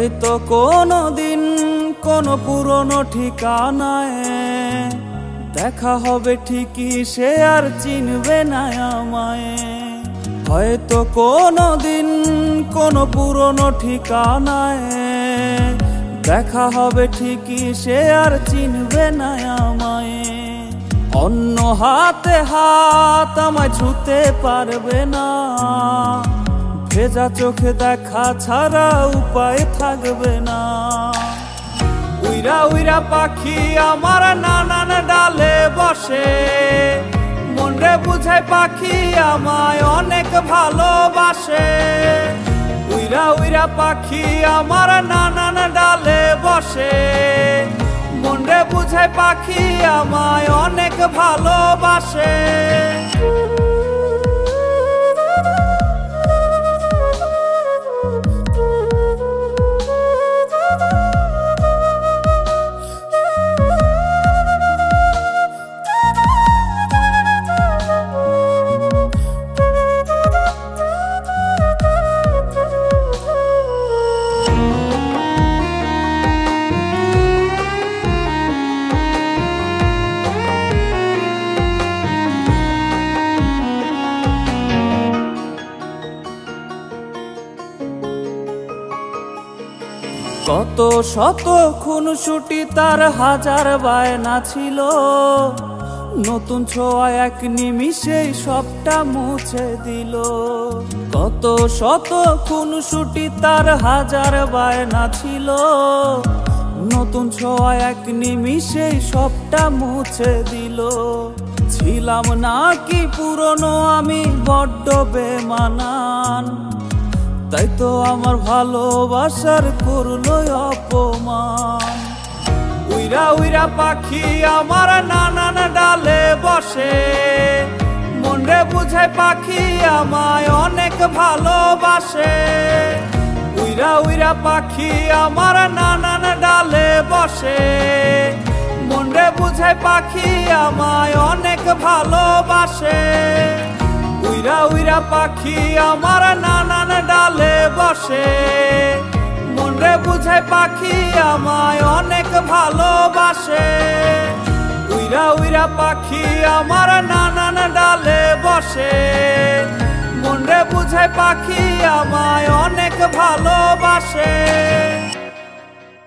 হয়তো কোনো দিন কোনো পুরনো ঠিকানায় দেখা হবে ঠিকই, সে আর চিনবে না আমায়। হয়তো কোনো দিন কোনো পুরনো ঠিকানায় দেখা হবে ঠিকই, সে আর চিনবে না আমায়। অন্য হাতে হাত আমায় ছুতে পারবে না, ভেজা চোখে দেখা ছাড়া উপায় থাকবে না। উইরা উইরা পাখি আমার নানান ডালে বসে, মনরে বুঝায় পাখি আমায় অনেক ভালোবাসে। উইরা উইরা পাখি আমার নানান ডালে বসে, মনরে বুঝায় পাখি আমায় অনেক ভালোবাসে। কত শত খুনসুটি তার হাজার বায়না ছিল, নতুন ছোঁয়া এক নিমিষেই সবটা মুছে দিল। কত শত খুনসুটি তার হাজার বায়না ছিল, নতুন ছোঁয়া এক নিমিষেই সবটা মুছে দিল। ছিলাম নাকি পুরনো আমি বড্ড বেমানান, তাই তো আমার ভালোবাসার করলো অপমান। উইরা উইরা পাখি আমার নানান ডালে বসে, মনরে বুঝায় পাখি আমায় অনেক ভালোবাসে। উইরা উইরা পাখি আমার নানান ডালে বসে, মনরে বুঝায় পাখি আমায় অনেক ভালোবাসে। উইরা উইরা পাখি আমার নানান ডালে বসে, মনরে বুঝায় পাখি আমায় অনেক ভালোবাসে। উইরা উইরা পাখি আমার নানান ডালে বসে, মনরে বুঝায় পাখি আমায় অনেক ভালোবাসে।